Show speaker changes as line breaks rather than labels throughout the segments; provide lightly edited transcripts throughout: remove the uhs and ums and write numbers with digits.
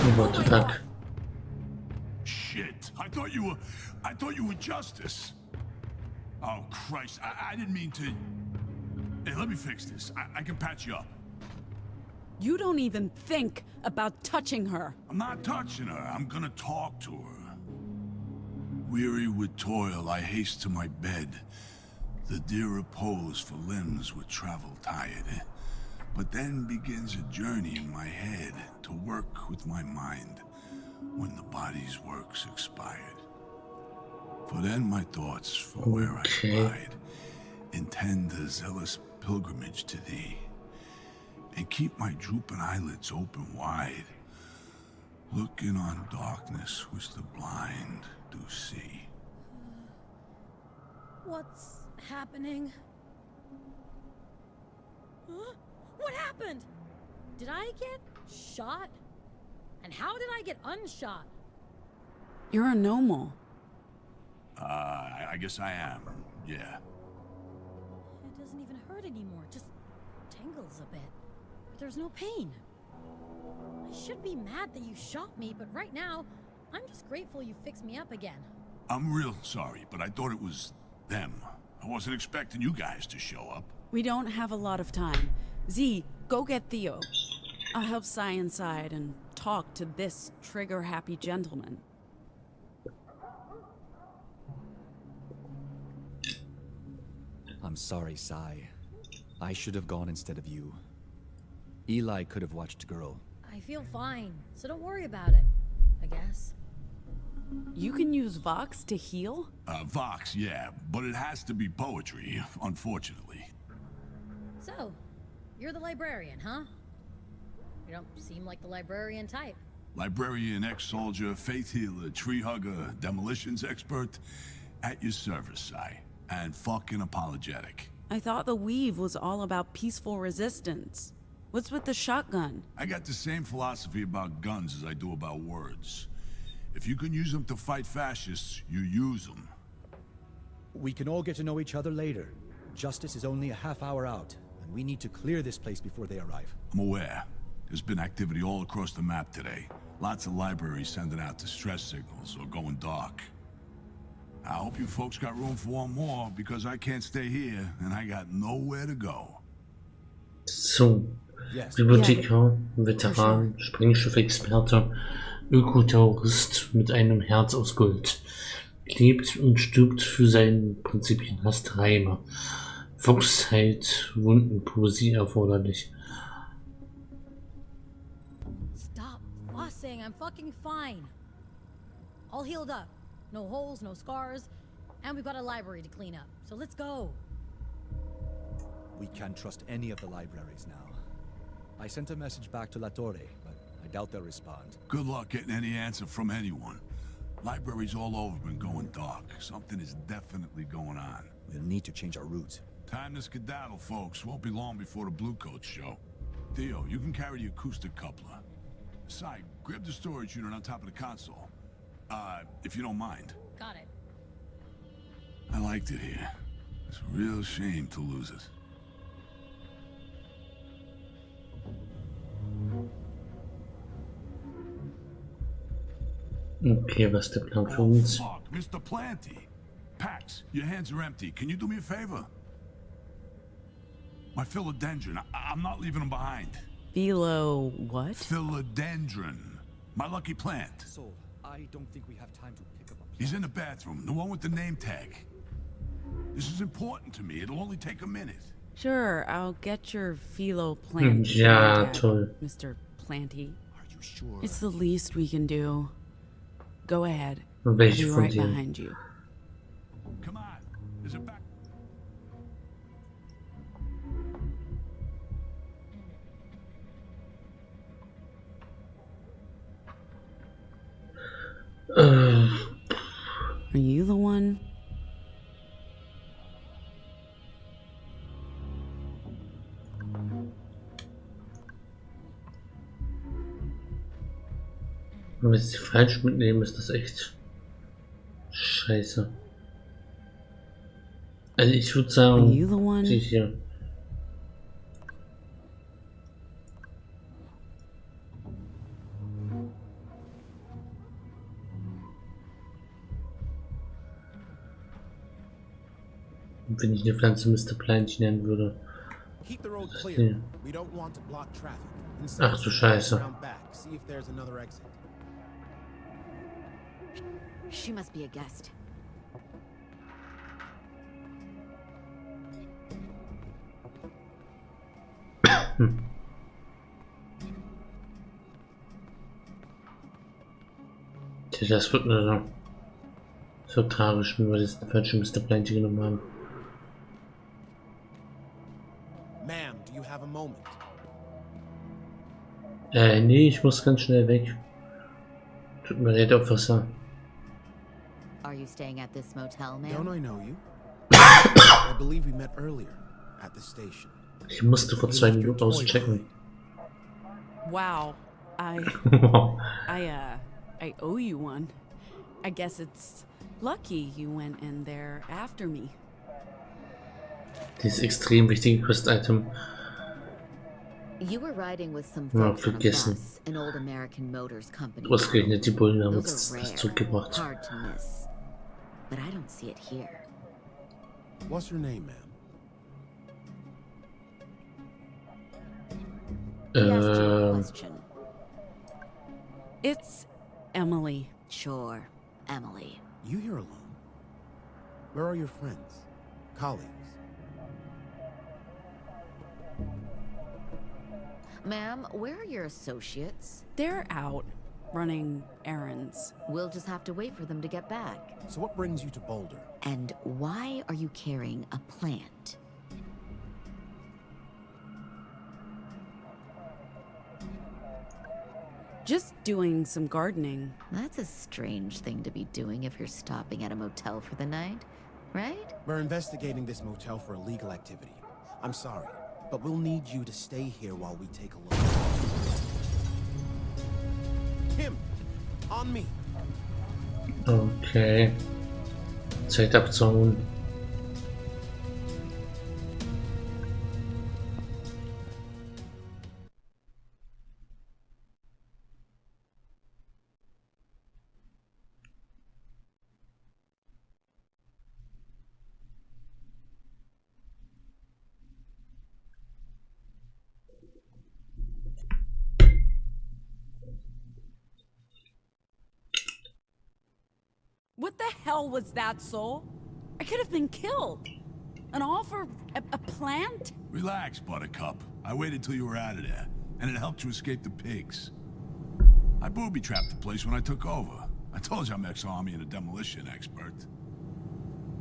What the fuck?
Shit! I thought you were Justice. Oh Christ! I didn't mean to. Hey, let me fix this. I can patch you up.
You don't even think about touching her.
I'm not touching her. I'm gonna talk to her. Weary with toil, I haste to my bed. The dear repose for limbs with travel tired. But then begins a journey in my head to work with my mind when the body's work's expired. For then my thoughts from where I abide intend a zealous pilgrimage to thee, and keep my drooping eyelids open wide, looking on darkness which the blind do see.
What's happening? Huh? What happened? Did I get shot? And how did I get unshot?
You're a normal.
I guess I am, yeah.
It doesn't even hurt anymore, just tingles a bit. But there's no pain. I should be mad that you shot me, but right now, I'm just grateful you fixed me up again.
I'm real sorry, but I thought it was them. I wasn't expecting you guys to show up.
We don't have a lot of time. Z, go get Theo. I'll help Sai inside and talk to this trigger-happy gentleman.
I'm sorry, Sai. I should have gone instead of you. Eli could have watched girl.
I feel fine, so don't worry about it, I guess.
You can use Vox to heal?
Vox, yeah, but it has to be poetry, unfortunately.
So, you're the librarian, huh? You don't seem like the librarian type.
Librarian, ex-soldier, faith healer, tree hugger, demolitions expert. At your service, Sai. And fucking apologetic.
I thought the weave was all about peaceful resistance. What's with the shotgun?
I got the same philosophy about guns as I do about words. If you can use them to fight fascists, you use them.
We can all get to know each other later. Justice is only a half hour out, and we need to clear this place before they arrive.
I'm aware. There's been activity all across the map today. Lots of libraries sending out distress signals or going dark. I hope you folks got room for one more, because I can't stay here, and I got nowhere to go.
So,
Yes.
Biblothekar, Veteran, Sprengschiff-Experte, Ökoterrorist mit einem Herz aus Gold. Lebt und stirbt für seinen Prinzipien, hasst Reime. Fuchs heilt Wunden, Poesie erforderlich.
Stop fussing, I'm fucking fine. All healed up. No holes, no scars, and we've got a library to clean up. So let's go.
We can't trust any of the libraries now. I sent a message back to La Torre, but I doubt they'll respond.
Good luck getting any answer from anyone. Libraries all over been going dark. Something is definitely going on.
We'll need to change our route.
Time to skedaddle, folks. Won't be long before the Bluecoats show. Theo, you can carry the acoustic coupler. Sai, grab the storage unit on top of the console. If you don't mind.
Got it.
I liked it here. It's a real shame to lose it.
Okay, was ist der Plan für uns?
Oh, fuck, Mr. Planty. Pax, your hands are empty. Can you do me a favor? My philodendron. I'm not leaving them behind.
Philo what?
Philodendron. My lucky plant.
So, I don't think we have time to pick up a
He's in the bathroom, the one with the name tag. This is important to me. It'll only take a minute.
Sure, I'll get your philo plant.
Ja, toll.
Mr. Planty.
Are you sure?
It's the least we can do. Go ahead. I'll
Welche
be
von
right
denen?
behind you.
Come on. Is it back?
Are you the one?
Wenn wir sie falsch mitnehmen, ist das echt scheiße. Also ich würde
Are you
sagen,
the one?
die hier. Wenn ich eine Pflanze Mr. Plenty nennen würde.
Keep the road
Das ist
clear.
die.
We don't want to block traffic.
Ach du Scheiße.
Round back, see if there's another exit.
She must be a guest.
Tja, das wird nur so tragisch, wenn wir das falsche Mr. Plenty genommen haben.
Ma'am, do you have a moment?
Nee, ich muss ganz schnell weg. Tut mir leid, Officer.
Are you staying at this motel,
Don't
ma'am?
I know you? I believe we met earlier at the station.
Ich musste vor 2 Minuten auschecken.
Wow. I owe you one. I guess it's lucky you went in there after me.
Dieses extrem wichtige Quest-Item.
You were riding with some
Ja,
folks on a
vergessen.
bus, an old American Motors company.
Ausgerechnet die Bullen haben uns
Those are
das
rare,
zurückgebracht.
hard to miss. But I don't see it here.
What's your name, ma'am?
He asked you a question.
It's Emily.
Sure, Emily.
You here alone? Where are your friends? Colleagues?
Ma'am, where are your associates?
They're out running errands.
We'll just have to wait for them to get back.
So what brings you to Boulder?
And why are you carrying a plant?
Just doing some gardening.
That's a strange thing to be doing if you're stopping at a motel for the night, right?
We're investigating this motel for illegal activity. I'm sorry, but we'll need you to stay here while we take a look. Him! On me!
Okay. Zeit abzuhauen.
What the hell was that, Soul? I could have been killed. And all for a plant?
Relax, Buttercup. I waited till you were out of there, and it helped you escape the pigs. I booby-trapped the place when I took over. I told you I'm ex-army and a demolition expert.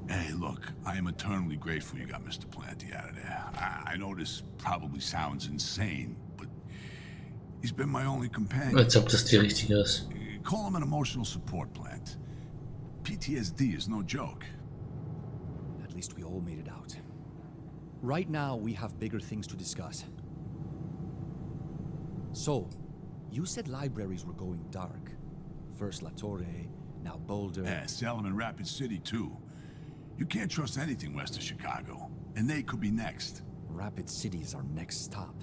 Hey, look, I am eternally grateful you got Mr. Planty out of there. I know this probably sounds insane, but he's been my only companion.
Als ob das die richtige ist.
Call him an emotional support plant. PTSD is no joke.
At least we all made it out. Right now, we have bigger things to discuss. So, you said libraries were going dark. First La Torre, now Boulder.
Yeah, Salem and Rapid City, too. You can't trust anything west of Chicago, and they could be next.
Rapid City is our next stop.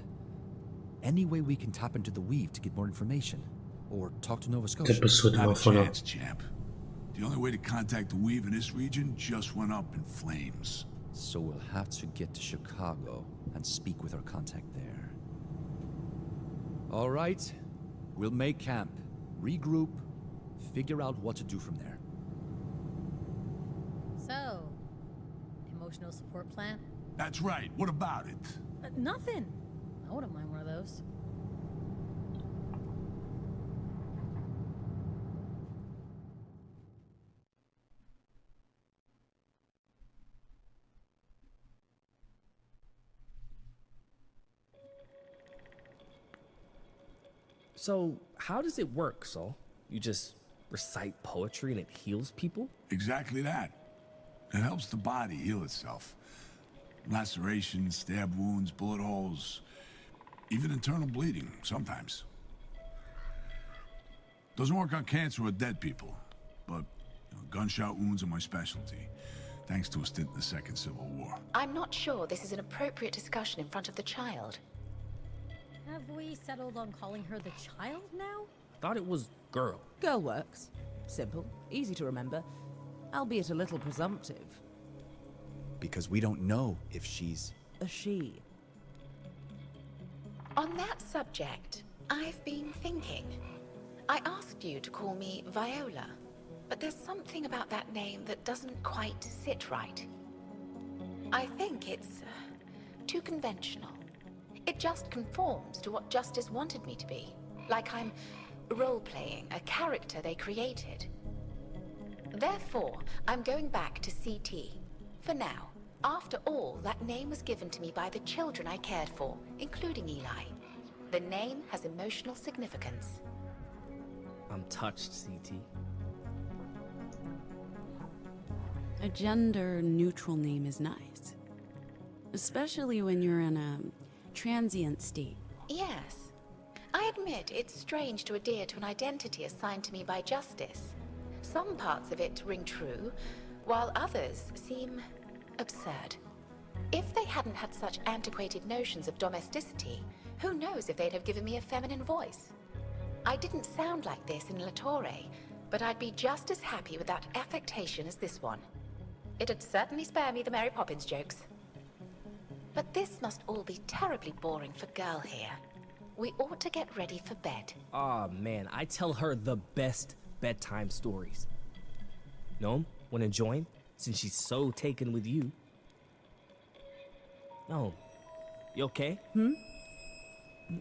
Any way we can tap into the Weave to get more information? Or talk to Nova Scotia?
Episode
Not
war
a
voller.
chance, champ. The only way to contact the Weave in this region just went up in flames.
So we'll have to get to Chicago and speak with our contact there. All right, we'll make camp, regroup, figure out what to do from there.
So, emotional support plan?
That's right. What about it?
Nothing. I wouldn't mind one of those.
So, how does it work, Sol? You just recite poetry and it heals people?
Exactly that. It helps the body heal itself. Lacerations, stab wounds, bullet holes, even internal bleeding, sometimes. Doesn't work on cancer or dead people, but gunshot wounds are my specialty, thanks to a stint in the Second Civil War.
I'm not sure this is an appropriate discussion in front of the child.
Have we settled on calling her the child now?
Thought it was girl.
Girl works. Simple, easy to remember, albeit a little presumptive.
because we don't know if she's...
A she.
On that subject, I've been thinking. I asked you to call me Viola, but there's something about that name that doesn't quite sit right. I think it's too conventional. It just conforms to what Justice wanted me to be, like I'm role-playing a character they created. Therefore, I'm going back to CT, for now. After all, that name was given to me by the children I cared for, including Eli. The name has emotional significance.
I'm touched, CT.
A gender-neutral name is nice. Especially when you're in a transient state.
Yes. I admit it's strange to adhere to an identity assigned to me by Justice. Some parts of it ring true, while others seem absurd. If they hadn't had such antiquated notions of domesticity, who knows if they'd have given me a feminine voice? I didn't sound like this in La Torre, but I'd be just as happy with that affectation as this one. It'd certainly spare me the Mary Poppins jokes. But this must all be terribly boring for Girl here. We ought to get ready for bed.
Aw, man, I tell her the best bedtime stories. Gnome, wanna join? Since she's so taken with you. No. You okay?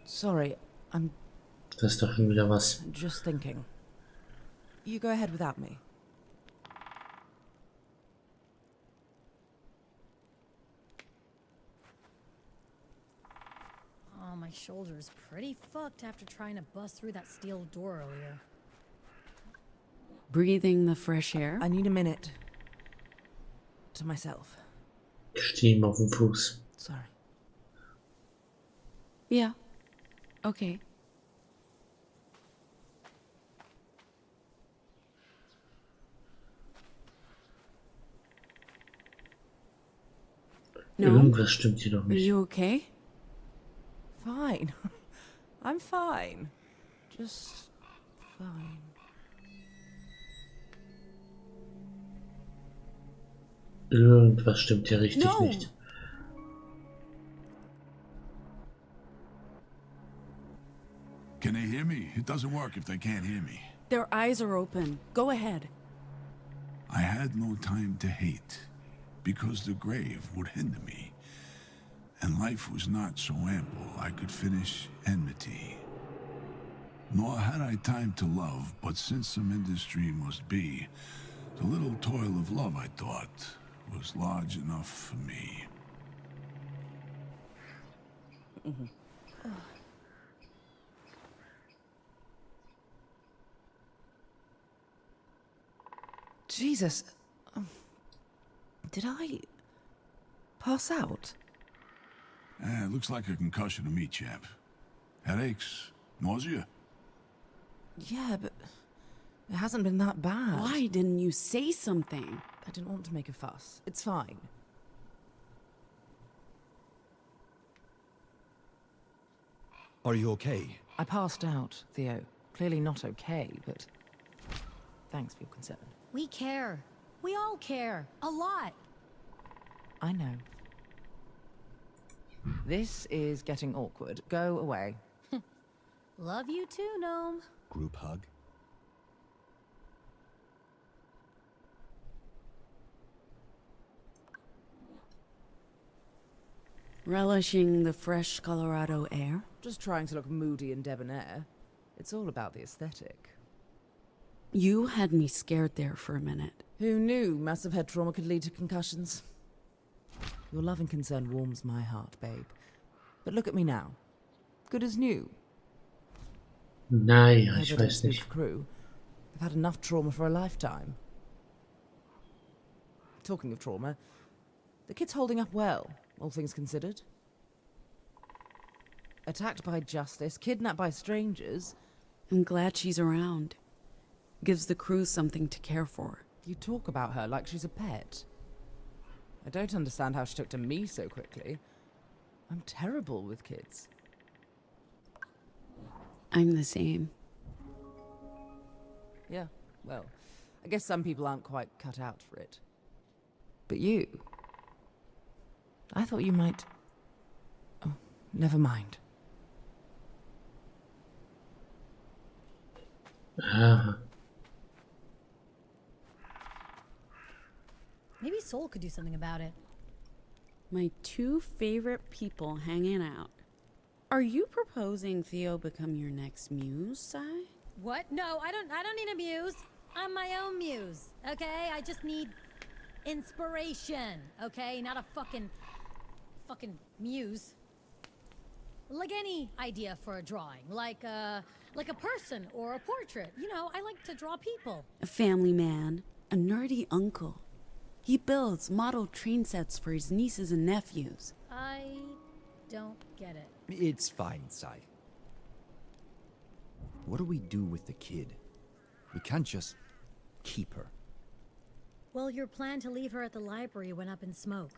Sorry, I'm
Das ist doch schon wieder was.
just thinking. You go ahead without me.
Oh, my shoulder's pretty fucked after trying to bust through that steel door earlier.
Breathing the fresh air.
I need a minute. To myself.
Stehen auf dem Fuß.
Sorry.
Yeah. Okay. No?
Irgendwas stimmt hier doch
Are
nicht.
you okay?
Fine. I'm fine. Just fine.
Irgendwas stimmt hier richtig nicht.
Can they hear me? It doesn't work if they can't hear me.
Their eyes are open. Go ahead.
I had no time to hate, because the grave would hinder me, and life was not so ample I could finish enmity. Nor had I time to love, but since some industry must be, the little toil of love, I thought, was large enough for me.
Jesus. Did I pass out?
It looks like a concussion to me, chap. Headaches? Nausea?
Yeah, but it hasn't been that bad.
Why didn't you say something?
I didn't want to make a fuss. It's fine.
Are you okay?
I passed out, Theo. Clearly not okay, but thanks for your concern.
We care. We all care. A lot.
I know. This is getting awkward. Go away.
Love you too, Gnome.
Group hug?
Relishing the fresh Colorado air?
Just trying to look moody and debonair. It's all about the aesthetic.
You had me scared there for a minute.
Who knew massive head trauma could lead to concussions? Your love and concern warms my heart, babe. But look at me now. Good as new.
Naja, ich weiß
Evidence
nicht.
crew. They've had enough trauma for a lifetime. Talking of trauma, the kid's holding up well, all things considered. Attacked by Justice, kidnapped by strangers.
I'm glad she's around. Gives the crew something to care for.
You talk about her like she's a pet. I don't understand how she took to me so quickly. I'm terrible with kids.
I'm the same.
Yeah, well, I guess some people aren't quite cut out for it. But you, I thought you might... Oh, never mind.
Maybe Soul could do something about it.
My two favorite people hanging out. Are you proposing Theo become your next muse, Sai?
What? No, I don't need a muse. I'm my own muse, okay? I just need inspiration, okay? Not a fucking muse. Like any idea for a drawing, like a person or a portrait. You know, I like to draw people.
A family man, a nerdy uncle. He builds model train sets for his nieces and nephews.
I don't get it.
It's fine, Sai. What do we do with the kid? We can't just keep her.
Well, your plan to leave her at the library went up in smoke.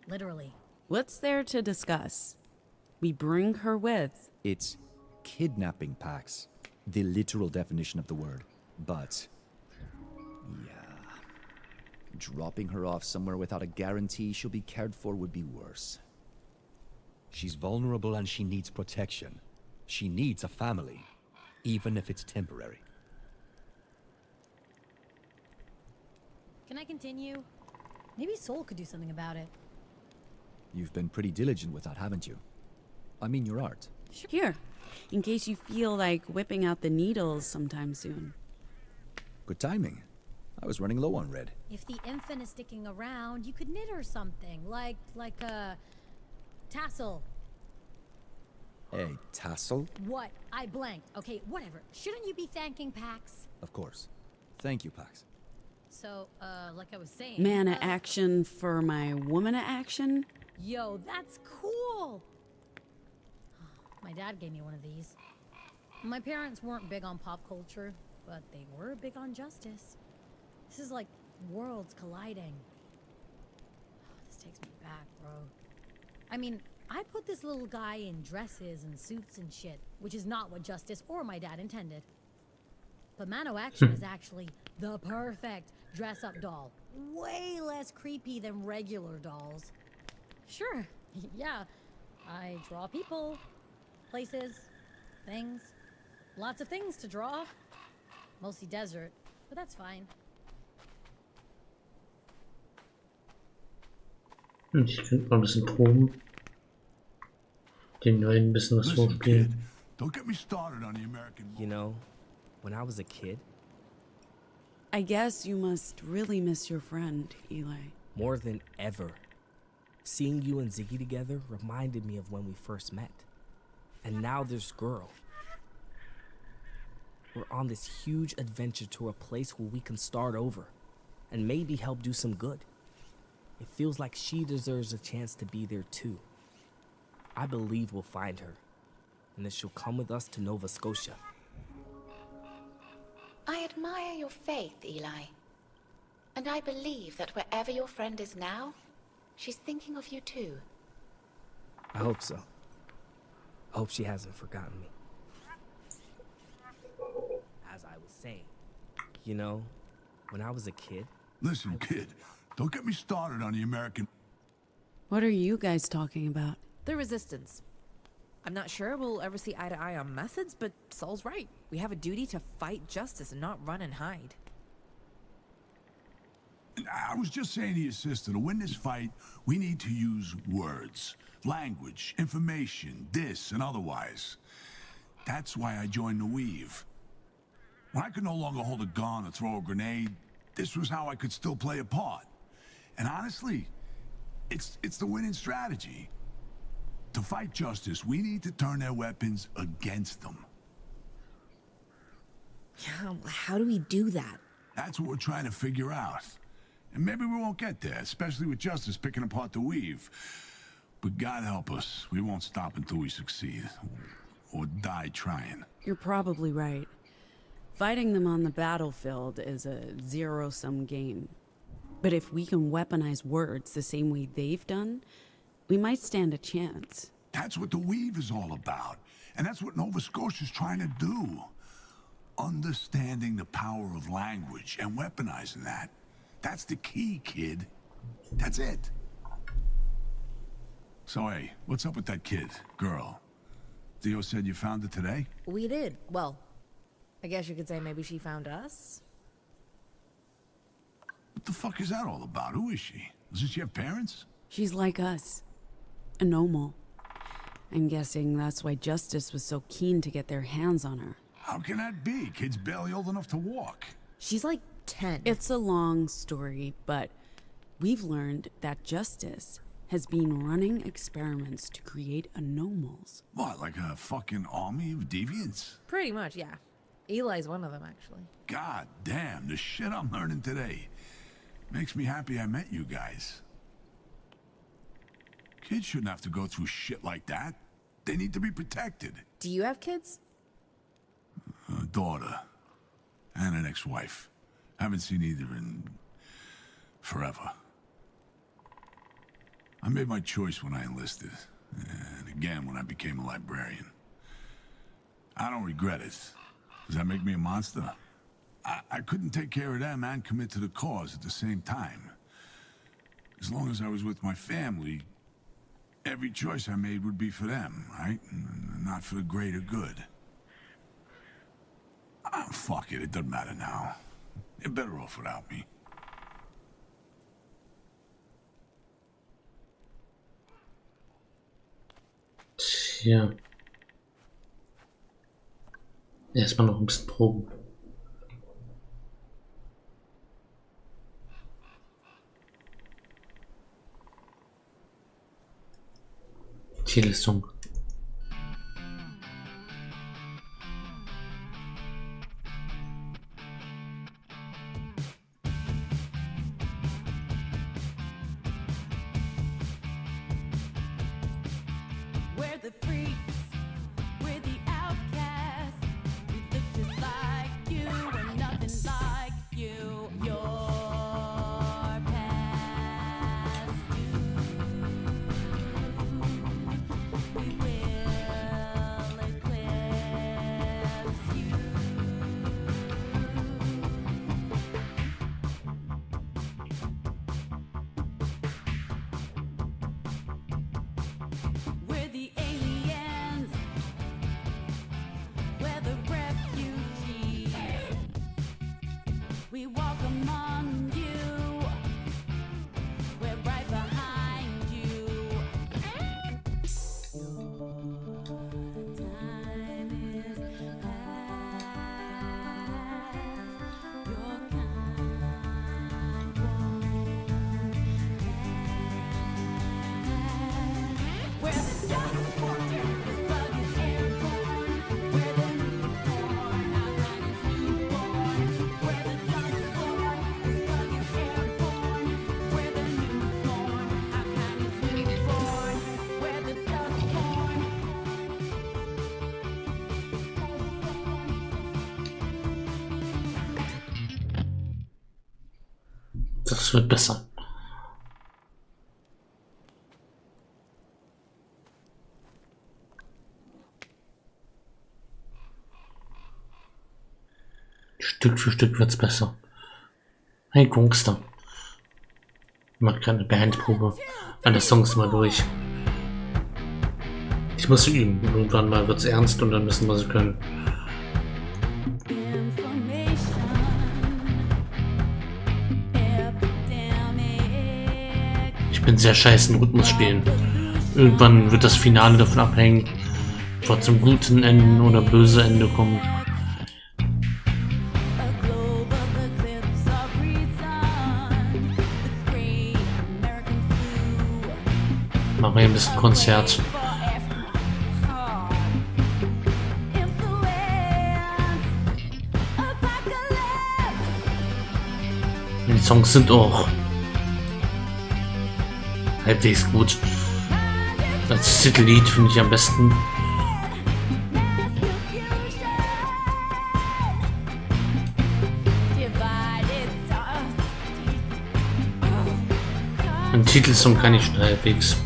Literally.
What's there to discuss? We bring her with.
It's kidnapping, Pax. The literal definition of the word. But, yeah. Dropping her off somewhere without a guarantee she'll be cared for would be worse. She's vulnerable and she needs protection. She needs a family, even if it's temporary.
Can I continue? Maybe Soul could do something about it.
You've been pretty diligent with that, haven't you? I mean your art.
Here, in case you feel like whipping out the needles sometime soon.
Good timing. I was running low on red.
If the infant is sticking around, you could knit her something, like a tassel.
A tassel?
What? I blanked. Okay, whatever. Shouldn't you be thanking Pax?
Of course. Thank you, Pax.
So, like I was saying...
Man of action for my woman of action?
Yo, that's cool! My dad gave me one of these. My parents weren't big on pop culture, but they were big on justice. This is like worlds colliding. This takes me back, bro. I mean, I put this little guy in dresses and suits and shit, which is not what Justice or my dad intended. But Mano Action is actually the perfect dress-up doll. Way less creepy than regular dolls. Sure, yeah, I draw people, places, things. Lots of things to draw. Mostly desert, but that's fine.
Ich könnte mal ein bisschen proben. Den neuen ein bisschen was
Listen,
vorspielen.
kid, don't get me started on the American...
You know, when I was a kid,
I guess you must really miss your friend, Eli.
more than ever, seeing you and Ziggy together reminded me of when we first met. And now this girl. We're on this huge adventure to a place where we can start over and maybe help do some good. It feels like she deserves a chance to be there too. I believe we'll find her, and that she'll come with us to Nova Scotia.
I admire your faith, Eli. And I believe that wherever your friend is now, she's thinking of you too.
I hope so. I hope she hasn't forgotten me. As I was saying, you know, when I was a kid...
Listen, kid, don't get me started on the American...
What are you guys talking about?
The Resistance. I'm not sure we'll ever see eye to eye on methods, but Saul's right. We have a duty to fight justice and not run and hide.
I was just saying to your sister, to win this fight, we need to use words, language, information, this and otherwise. That's why I joined the Weave. When I could no longer hold a gun or throw a grenade, this was how I could still play a part. And honestly, it's the winning strategy. To fight justice, we need to turn their weapons against them.
Yeah, how do we do that?
That's what we're trying to figure out. And maybe we won't get there, especially with justice picking apart the Weave. But God help us, we won't stop until we succeed. Or die trying.
You're probably right. Fighting them on the battlefield is a zero-sum game. But if we can weaponize words the same way they've done, we might stand a chance.
That's what the Weave is all about. And that's what Nova Scotia's trying to do. Understanding the power of language and weaponizing that. That's the key, kid. That's it.
Well,
So, hey, what's up with that kid, girl? Theo said you found her today?
We did. Well, I guess you could say maybe she found us.
What the fuck is that all about? Who is she? Doesn't she have parents?
She's like us. Anomale. I'm guessing that's why Justice was so keen to get their hands on her.
How can that be? Kid's barely old enough to walk.
She's like 10.
It's a long story, but we've learned that Justice has been running experiments to create anomals.
What, like a fucking army of deviants?
Pretty much, yeah. Eli's one of them, actually.
God damn, the shit I'm learning today. Makes me happy I met you guys. Kids shouldn't have to go through shit like that. They need to be protected.
Do you have kids?
A daughter. And an ex-wife. Haven't seen either in... forever. I made my choice when I enlisted. And again when I became a librarian. I don't regret it. Does that make me a monster? I couldn't take care of them and commit to the cause at the same time. As long as I was with my family, every choice I made would be for them, right? And not for the greater good. Fuck it doesn't matter now. They're better off without me.
Tja. Erstmal noch ein bisschen proben. Ziellistung.
We're the freaks, we're the outcasts. We look just like you, we're nothing like you. Your past we will eclipse you. We're the aliens, we're the refugees. We walk among you, we're right behind you. Your time is past, your kind won't last. We're the Dustborn, this bug is airborne. We're the newborn, our kind is newborn. We're the Dustborn, this bug is airborne. We're the newborn, our kind is newborn. We're the Dustborn.
Das wird besser. Stück für Stück wird's besser. Hey Gangster. Ich mach keine Bandprobe. Alle Songs mal durch. Ich muss üben. Irgendwann mal wird's ernst und dann müssen wir sie können. Ich bin sehr scheiße in Rhythmus spielen. Irgendwann wird das Finale davon abhängen, ob wir zum guten Ende oder böse Ende kommen. Machen wir ein bisschen Konzert. Die Songs sind auch halbwegs gut. Das Titellied finde ich am besten. Den Titelsong kann ich schon halbwegs.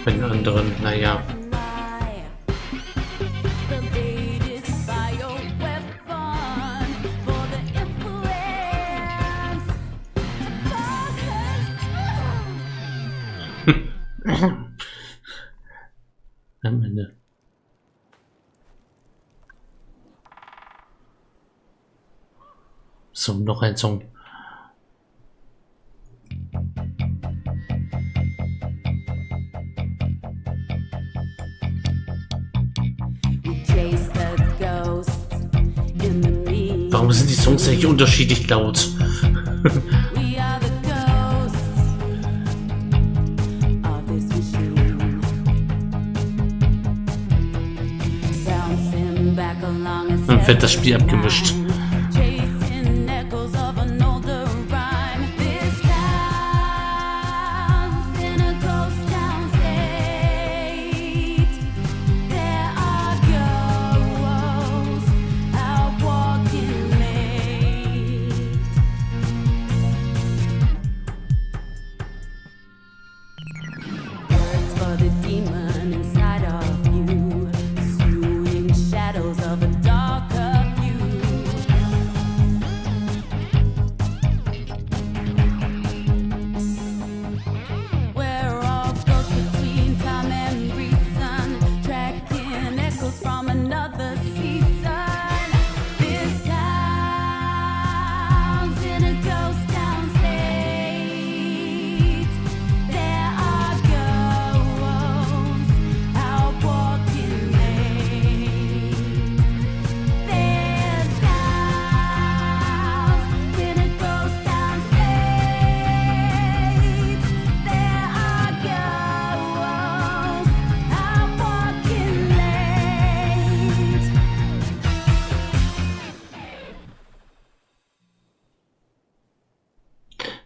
Bei den anderen, naja. Am Ende. So, noch ein Song. Warum sind die Songs eigentlich unterschiedlich laut? Dann wird das Spiel abgemischt.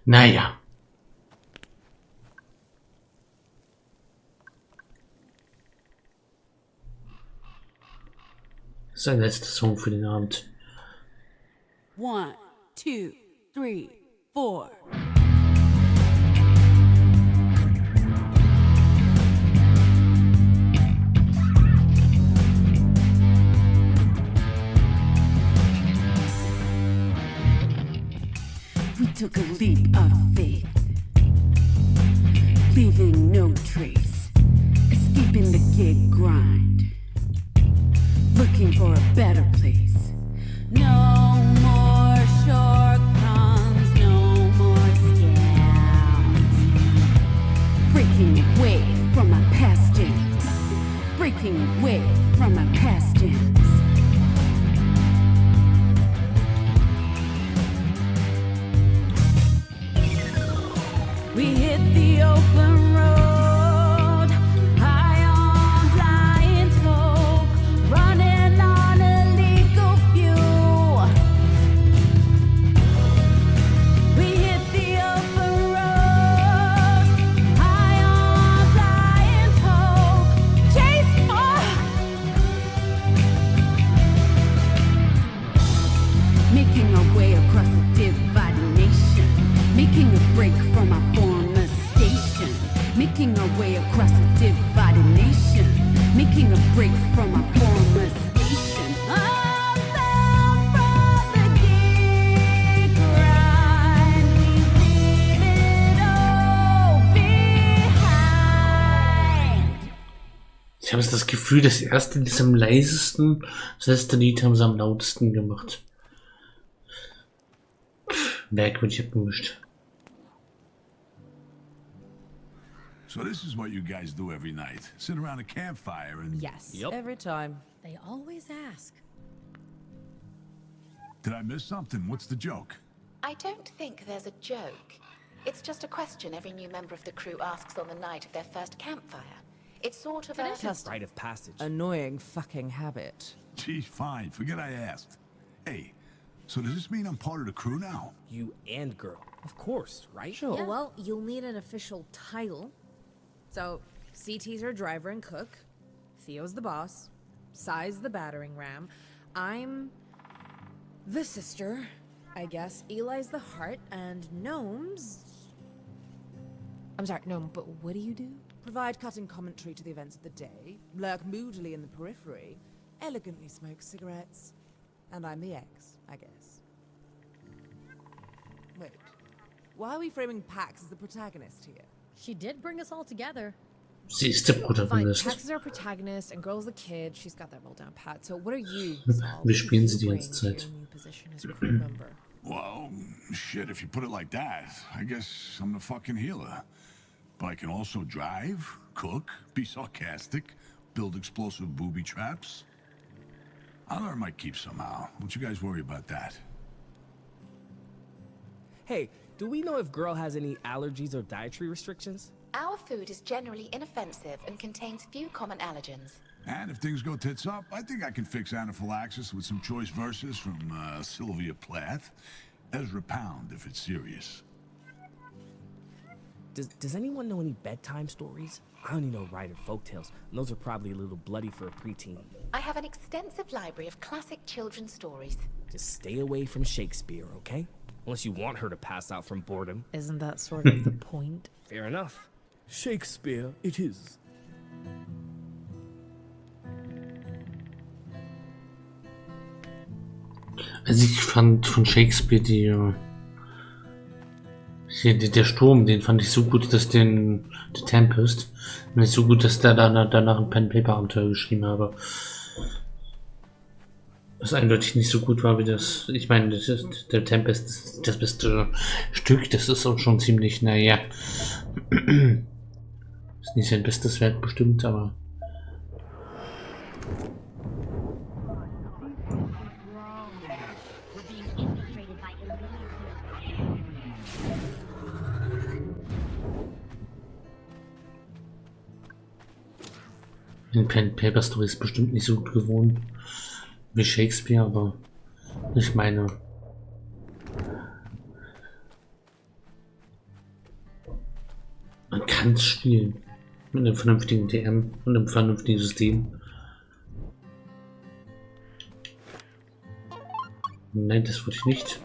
Naja. Sein letzter Song für den Abend.
1, 2, 3, 4. We took a leap of faith, leaving no trace, escaping the gig grind, looking for a better place. No more shortcuts, no more scams. Breaking away from my past jams, breaking away from my past jams. We hit the open road, high on blind hope, running on illegal fuel. We hit the open road, high on blind hope, chase for, making our way across a divided nation, making a break from our former station, making our way across a divided nation, making a break from our former station. I'm bound from the gig grind, we leave it all behind.
Ich habe das Gefühl, das erste Lied ist am leisesten, das letzte Lied haben sie am lautesten gemacht. Merkwürdig abgemischt.
So this is what you guys do every night. Sit around a campfire and...
Yes,
Yep.
every time.
They always ask.
Did I miss something? What's the joke?
I don't think there's a joke. It's just a question every new member of the crew asks on the night of their first campfire. It's sort of a...
Rite of passage.
Annoying fucking habit.
Gee, fine. Forget I asked. Hey, so does this mean I'm part of the crew now?
You and girl. Of course, right?
Sure.
Yeah, well, you'll need an official title. So, CT's our driver and cook. Theo's the boss. Sai's the battering ram. I'm the sister, I guess. Eli's the heart, and Gnome's... I'm sorry, Gnome, but what do you do?
Provide cutting commentary to the events of the day, lurk moodily in the periphery, elegantly smoke cigarettes, and I'm the ex, I guess. Wait, why are we framing Pax as the protagonist here?
She did bring us all together.
Sie ist der
Fine,
Protagonist.
Tex is our protagonist and Girl's the kid. She's got that roll down pat. So what are you, Saul?
Wir
What
spielen
did
sie die
you
ganze
bring to
Zeit.
your new position as crew member?
Well, shit, if you put it like that, I guess I'm the fucking healer. But I can also drive, cook, be sarcastic, build explosive booby traps. I'll earn my keep somehow. Don't you guys worry about that.
Hey, do we know if Girl has any allergies or dietary restrictions?
Our food is generally inoffensive and contains few common allergens.
And if things go tits up, I think I can fix anaphylaxis with some choice verses from Sylvia Plath. Ezra Pound, if it's serious.
Does anyone know any bedtime stories? I only know Ryder folktales, and those are probably a little bloody for a preteen.
I have an extensive library of classic children's stories.
Just stay away from Shakespeare, okay? Unless you want her to pass out from boredom.
Isn't that sort of the point?
Fair enough. Shakespeare it is.
Also ich fand von Shakespeare der Sturm, den fand ich so gut, dass der Tempest, fand ich so gut, dass der danach ein Pen-Paper-Abenteuer geschrieben habe. Was eindeutig nicht so gut war wie das. Ich meine, der Tempest ist das beste Stück, das ist auch schon ziemlich, naja. Ist nicht sein bestes Werk bestimmt, aber. Den Pen-Paper-Story ist bestimmt nicht so gut gewohnt wie Shakespeare, aber ich meine, man kann es spielen mit einem vernünftigen DM und einem vernünftigen System. Nein, das wollte ich nicht.